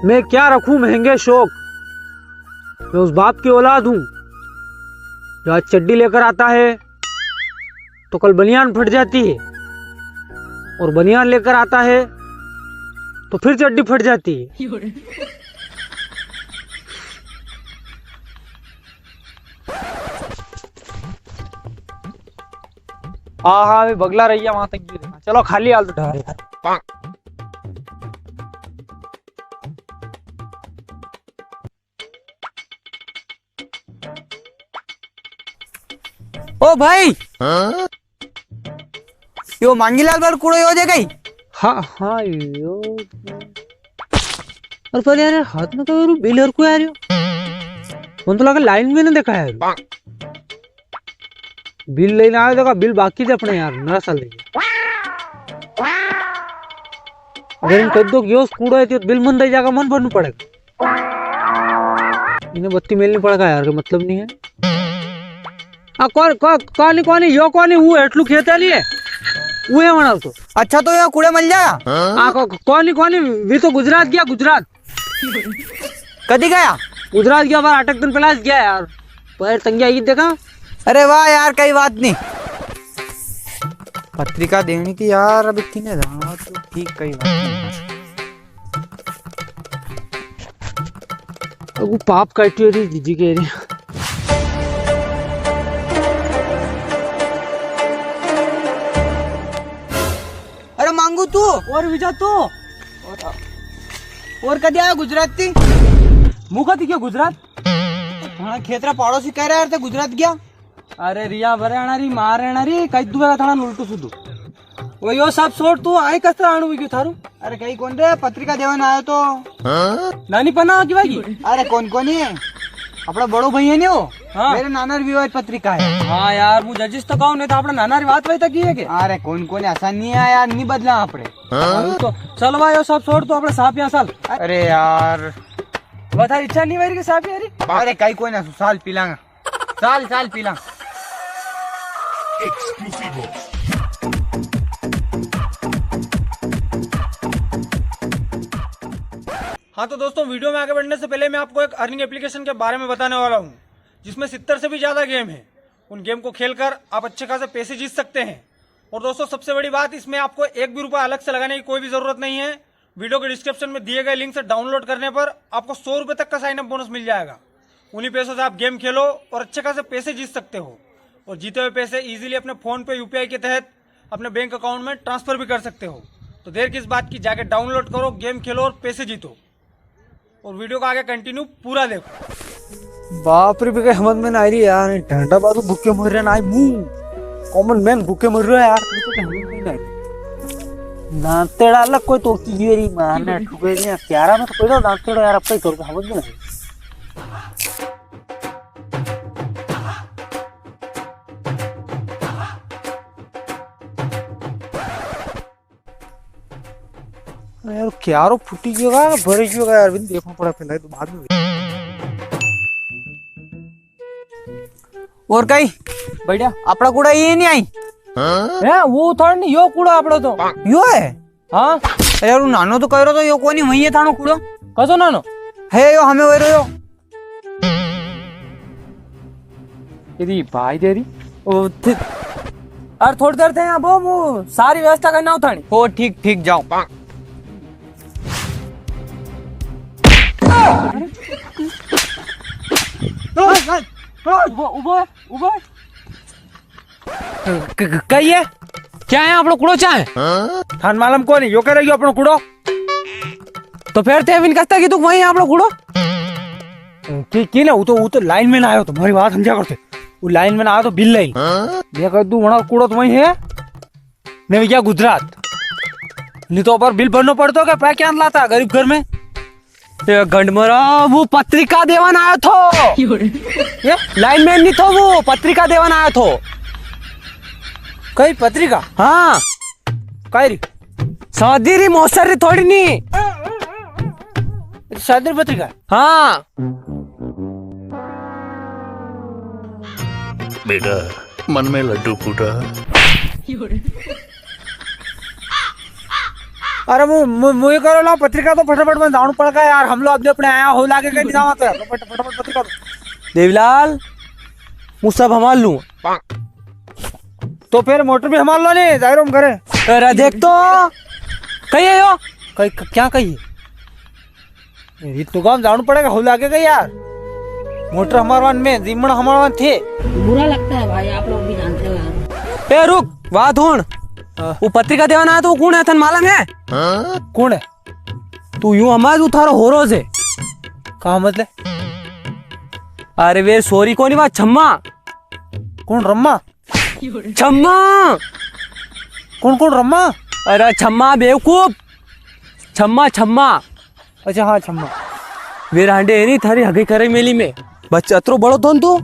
मैं क्या रखूं महंगे शौक। मैं उस बाप की औलाद हूं जो आज चड्डी लेकर आता है तो कल बनियान फट जाती है, और बनियान लेकर आता है तो फिर चड्डी फट जाती है। हाँ हाँ अभी बगला रही है वहां तक भी देखना। चलो खाली हाल उठा यार। ओ भाई यो मांगीलाल बार कूड़ो यो जगह। हाँ हाँ यो और पर यार हाथ में तो बिल और को यार यो तो लगा लाइन में नहीं देखा यार। बिल लेने आया देखा बिल बाकी थे अपने यार नरा साल लेके। अगर इन कद्दो की कूड़ा है तो बिल मन दे जाएगा, मन भरना पड़ेगा। इन्हें बत्ती मेलनी पड़ेगा यार, मतलब नहीं है। कौन यो कौन वो एटलू खेता नहीं है वो है मना तो। अच्छा तो यहाँ कूड़े मिल जाएगा। कौन भी तो गुजरात गया। गुजरात कदी गया? गुजरात गया बार 8 दिन पहले गया यार। पैर तंगिया ईद देखा। अरे वाह यार कई बात नहीं। पत्रिका देनी थी यार अब इतनी जाना तो ठीक कई बात नहीं। वो पाप काटी रही जीजी के रही। अरे मांगू तू और विजा तू और कदी आया गुजरात थी? मुखा थी क्या गुजरात? हाँ खेतरा पड़ोसी कह रहे यार थे गुजरात गया। अरे रिया बरे आणारी मार आणारी कई दुआ थाना उल्टू सुधू वो यो सब छोड़ तू आई कसरा आणू क्यों थारू? अरे कहीं कौन रे पत्रिका देवन आयो तो नानी पना की भाई। अरे कौन कौन है अपना बड़ो भाई है नी वो। हाँ। मेरे नाना विवाह पत्रिका है। हाँ यार वो जजिस तो कहूं नहीं था अपना नाना बात वही तक है के। अरे कौन कौन ऐसा नहीं है यार नहीं बदला आपने। तो चल भाई यो सब छोड़ तू अपने साफ यहाँ साल। अरे यार बता इच्छा नहीं मेरी के साफ यारी। अरे कहीं कोई ना साल पीलांगा साल पीला। हाँ तो दोस्तों वीडियो में आगे बढ़ने से पहले मैं आपको एक अर्निंग एप्लीकेशन के बारे में बताने वाला हूँ जिसमें 70 से भी ज़्यादा गेम है। उन गेम को खेलकर आप अच्छे खासे पैसे जीत सकते हैं। और दोस्तों सबसे बड़ी बात, इसमें आपको एक भी रुपया अलग से लगाने की कोई भी ज़रूरत नहीं है। वीडियो के डिस्क्रिप्शन में दिए गए लिंक से डाउनलोड करने पर आपको 100 रुपये तक का साइन अप बोनस मिल जाएगा। उन्हीं पैसों से आप गेम खेलो और अच्छे खासे पैसे जीत सकते हो। और जीते हुए पैसे ईजिली अपने फ़ोन पे यूपीआई के तहत अपने बैंक अकाउंट में ट्रांसफ़र भी कर सकते हो। तो देर किस बात की, जाके डाउनलोड करो, गेम खेलो और पैसे जीतो। और वीडियो को आगे कंटिन्यू पूरा देखो। बाप रे भी समझ में ना आ रही यार। ठंडा बात भूखे मर रहे ना मुंह कॉमन मैन भूखे मर रहे यार। दांतेड़ा अलग कोई तो की मेरी मारने ठुके नहीं क्यारा में तो कोई दांतेड़ा यार अब कहीं करो समझ में नहीं। यार क्या रो फुटी गया भरे गया यार भी देखना पड़ा पहले तो बाद में। और कहीं बढ़िया अपना कूड़ा ये नहीं आई है वो थोड़ा नहीं यो कूड़ा अपना तो यो है। हाँ अरे यार नानो तो कह रहा तो यो कोनी वही है थानो कूड़ो कसो नानो है यो हमें वही रहो यदि भाई तेरी ओ अरे थोड़ी देर थे यहाँ वो सारी व्यवस्था करना होता नहीं। हो ठीक जाओ। कही है क्या है अपनो कूड़ो चाहे थान मालूम को नहीं यो कह रही अपनो कूड़ो तो फिर थे विन कहता कि तू वही अपनो कूड़ो की ना वो तो लाइन में ना आयो। तुम्हारी बात समझा करते वो लाइन में ना आया तो बिल नहीं ये कह तू वहां कूड़ो तो वही है नहीं क्या गुजरात नहीं तो पर बिल भरना पड़ता क्या क्या लाता गरीब घर में गंड मरा। वो पत्रिका देवन आया था ये लाइन में नहीं था वो पत्रिका देवन आया था। कई पत्रिका? हाँ कई शादी री मौसरी थोड़ी नहीं शादी पत्रिका। हाँ बेटा मन में लड्डू फूटा। अरे मुझे करो ला पत्रिका तो फटाफट में जाऊँ पड़ेगा यार। हम लोग अपने आया हो लाके कहीं जावा तो यार फटाफट पत्रिका दो। देवलाल मैं सब संभाल लूँ। तो फिर मोटर भी संभाल लो नहीं जाहिर हम करे। अरे देख तो कही है यो कहीं क्या कही है तो काम जाना पड़ेगा हो लागे गई यार। मोटर हमारे वन में जिम्मन हमारे वन थे। बुरा लगता है भाई, आप लोग भी जानते हो यार। ए रुक बात हुन वो पत्रिका देवाना है तो कौन है थन मालूम है? कौन है? तू यूं हमारे उतारो हो रोज है कहा मतलब? अरे वे सोरी को नहीं बात छम्मा। कौन रम्मा? छम्मा कौन रम्मा? अरे छम्मा बेवकूफ छम्मा छम्मा। अच्छा हाँ छम्मा। वे रांडे है नहीं थारी हगी करे मेली में बच्चा अतरो बड़ो तो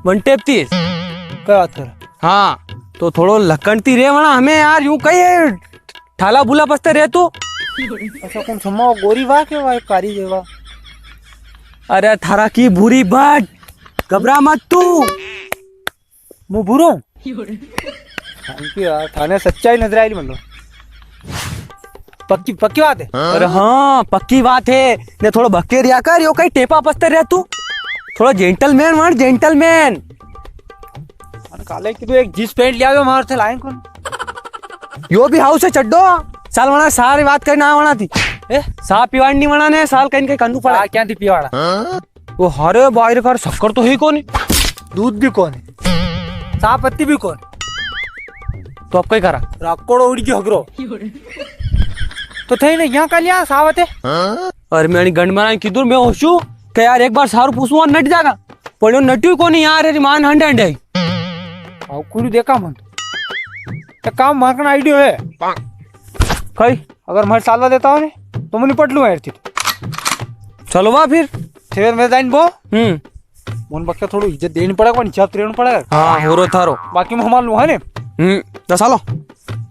130 क्या बात कर? हाँ तो थोड़ो लकड़ती रे वना हमें यार यूं कही है ठाला बुला बसते रहे तू। अच्छा कौन छम्मा वो गोरी वाह के वाह कारी देवा? अरे थारा की बुरी बाट घबरा मत तू। मुँह बुरो थैंक यू यार थाने सच्चाई नजर आई मतलब। पक्की पक्की बात है। अरे हाँ पक्की बात है ने थोड़ा भक्के रिया कर यो कहीं टेपा पसते रह तू थोड़ा जेंटलमैन वन जेंटलमैन। काले की तो एक जींस पैंट लिया हुआ हमारे से लाए कौन? यो भी हाउस है चड्डो साल वना सारी बात करना वना थी ए सा पिवाड़ नहीं वना ने साल कहीं कहीं कन्नू पड़ा क्या थी पिवाड़ा? वो हरे बाहर कर शक्कर तो ही कौन दूध भी कौन है? साफ पत्ती भी कौन? तो अब कहीं करा राकोड़ो उड़ की हगरो तो थे ना यहाँ का लिया सावत है। अरे मैं गंड मरा किधर मैं होशू कि यार एक बार सारू पूछूं नट जागा पड़ो नट्यू को नहीं यार रे मान हंडे हंडे कुड़ी देखा मन तो काम मारना आइडियो है कई अगर मैं साला देता हूँ तो मैं निपट लूँ यार थी। चलो वाह फिर मैं जाइन बो मन बक्का थोड़ी इज्जत देनी पड़ेगा नीचे रेण पड़ेगा। हाँ हो रो थारो बाकी मैं हमार लूँ है ने दसालो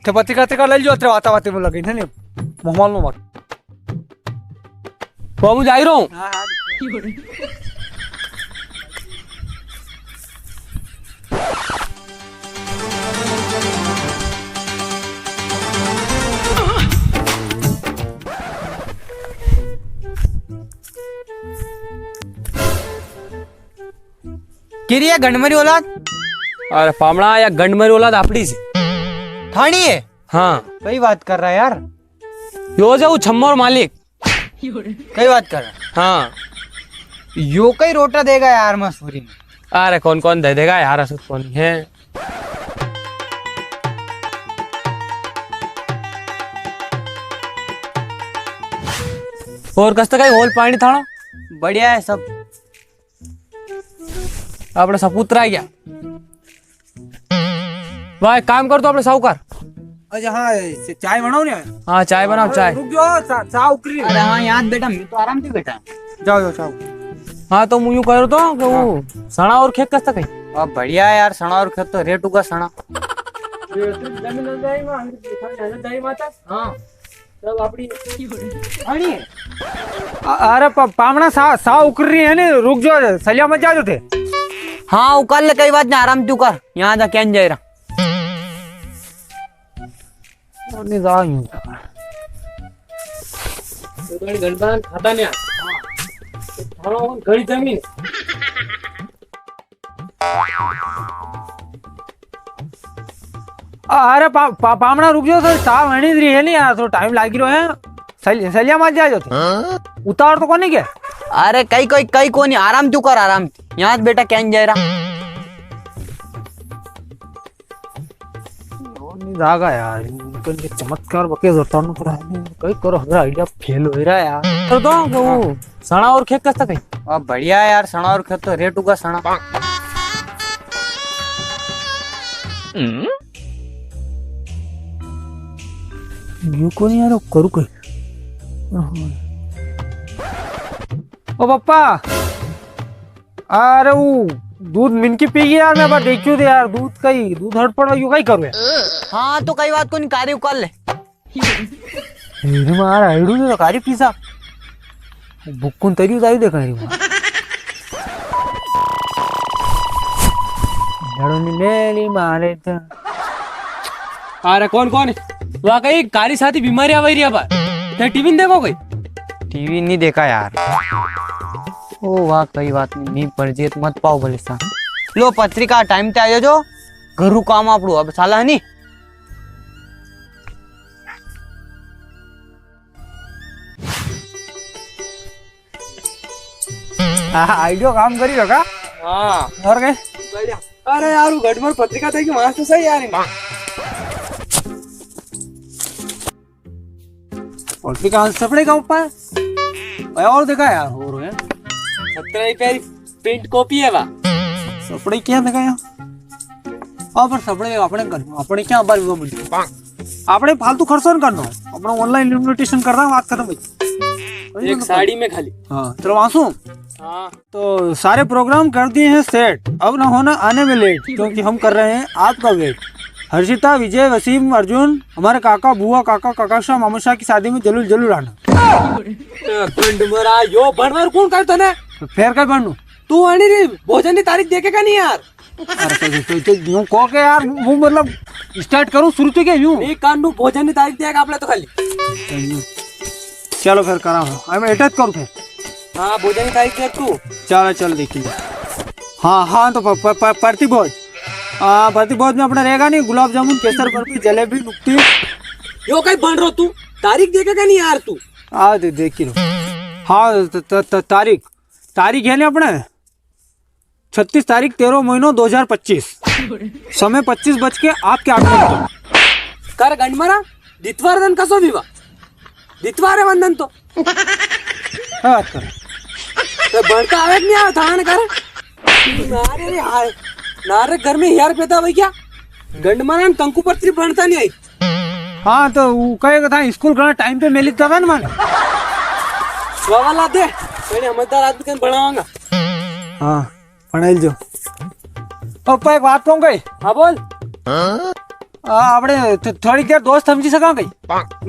थे पत्रिका ले लियो अत्र वाता में लगे ने मोहम्मद लो मत तो मैं जा रहा हूँ। किरिया गंडमरी औलाद अरे पामड़ा या गंडमरी औलाद आपड़ी से थानी है। हाँ सही बात कर रहा है यार। यो जाऊ छम्मा और मालिक कई बात कर रहा हाँ यो कई रोटा देगा यार मसूरी में। अरे कौन कौन दे देगा यार असुत कौन है। और कस्त का होल पानी थाना बढ़िया है सब। अपने सपूत आ गया भाई काम कर तो अपने साहूकार। अच्छा हाँ चाय बनाओ ने। हाँ चाय बनाओ चाय। रुक जाओ चा उकरी। अरे हाँ याद बेटा मैं तो आराम से बैठा। जाओ जाओ हाँ तो मुझे कह रहा तो कि वो सना और खेत कस्ता कहीं अब बढ़िया है यार सना और खेत तो रेट उगा सना। अरे पामना सा उकर रही है ने रुक जाओ सलिया मत जाओ थे। हाँ उकर ले कई बात नहीं आराम तू कर यहाँ जा कैन जाए रहा। खाता नहीं घड़ी जमीन अरे पामना रुक जाओ सर साहब हणी रही है नहीं यार तो टाइम लागी रहो है सलिया मत जाओ थे उतार तो कौन क्या? अरे कई को नहीं आराम तू कर आराम यहाँ बेटा कैन जाए रहा। जागा यार चमत्कार बके जोरता हूँ कई करो हमारा आइडिया फेल हो रहा है यार। तो वो सना और खेत कस्ता कहीं अब बढ़िया है यार सना और खेत तो रेट उगा सना। यू को नहीं यार करू कोई। ओ पप्पा अरे वो दूध मिनकी पी गई यार मैं बार देखियो दे यार दूध कई दूध हट पड़ यू कई करू यार। हाँ तो कई बात को नहीं कार्य कर ले। मार आइडू ने कारी पिसा बुक्कुन तरी जाई देखा रे लड़नी नेली मारे था। अरे कौन कौन है वहाँ कहीं काली साथी बीमारी आ रही है बा क्या टीवी नहीं देखो कोई टीवी नहीं देखा यार। ओ वाह कई बात नहीं परजेत मत पाओ भले सा लो पत्रिका टाइम ते आयो जो घरू काम आपड़ू अब साला हनी आइडियो काम करी रखा हाँ और गए बढ़िया। अरे यार वो गढ़मर पत्रिका था कि वहां तो सही यार पत्रिका सपड़े का ऊपर और देखा यार हो रहे 17 रुपये प्रिंट कॉपी है वा सपड़े क्या देखा यार हाँ पर सपड़े अपने करना अपने क्या बार वो मिल अपने फालतू खर्चो न करना अपना ऑनलाइन इन्विटेशन करना बात खत्म भाई एक साड़ी में खाली हाँ चलो वासु हाँ तो सारे प्रोग्राम कर दिए हैं सेट अब ना होना आने में लेट क्योंकि हम कर रहे हैं आपका वेट हर्षिता विजय वसीम अर्जुन हमारे काका बुआ काका काकाशा मामूशाह की शादी में जरूर जरूर आना गंडमरा यो बनवर कौन करता ने तो फिर क्या बनू तू आनी रे भोजन की तारीख देखेगा नहीं यार अरे तो यूं कहो के यार वो मतलब स्टार्ट करूं शुरू से क्या यूं नहीं कानू भोजन की तारीख देगा आपने तो खाली चलो फिर करा हूं मैं अटैच करूं फिर हाँ भोजन की तारीख देख तू चलो चल देखिए हाँ हाँ तो प्रति भोज प्रति भोज में अपना रहेगा नहीं गुलाब जामुन केसर बर्फी जलेबी नुक्ती यो कहीं बन रहा तू तारीख देखेगा नहीं यार तू देख लो हाँ तारीख है ना अपने 36 तारीख 13 महीनों 2025 समय 25 बज के आपके आगे कर गंडमरा दितवार दिन कसो विवाह दितवार है वंदन तो बात कर तो बढ़ता आवे नहीं आवे थाने कर नारे रे हाय नारे घर में यार पेता भाई क्या गंडमरा कंकु पत्री बनता नहीं आई हाँ तो वो कहेगा था स्कूल करना टाइम पे मिली था ना माने वाला दे मैंने समझदार आदमी कन बढ़ावांगा हाँ पढ़ाई जो पप्पा एक बात कहूँ गई हाँ बोल આપણે થોડી દેર દોસ્ત સમજી સકા ગઈ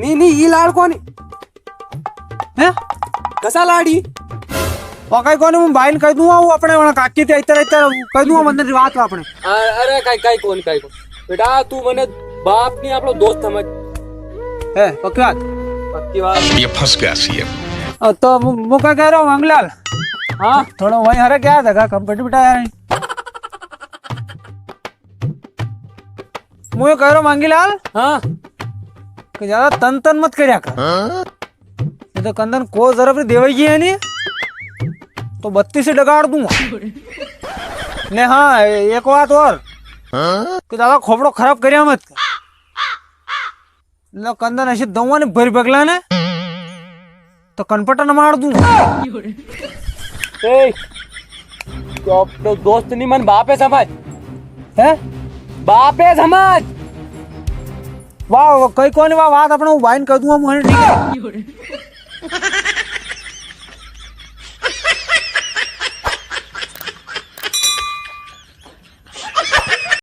नहीं नहीं ये लाड़ कौन હે कसा लाड़ी કઈ કોને હું બાઈન કહી દઉં હું આપણે કાકી તે અત્યારે કહી દઉં મને વાત આપણે अरे काय कौन बेटा तू मने बाप नहीं आपलो दोस्त समझ હે પક્કી વાત पक्की बात ये फंस गया सीएम તો હું કઈ કહી રહ્યો હું અંગલાલ हाँ થોડો વहीं હરે क्या था कंप्यूटर बिठाया नहीं मैं कह रहा हूँ मांगीलाल हाँ कि ज्यादा तन तन मत करया कर नहीं तो कंदन को जरा देवेगी है नहीं तो 32 से डगाड़ दूंगा ने हाँ एक बात और कि ज्यादा खोपड़ो खराब करया मत लो कंदन ऐसे दवा ने भर बगला ने तो कनपटा न मार दूंगा तो अपनो दोस्त नहीं मन बाप है समझ है बाप है समझ वाह कई कोनी वाह बात अपने वाइन कर दूंगा मुझे ठीक है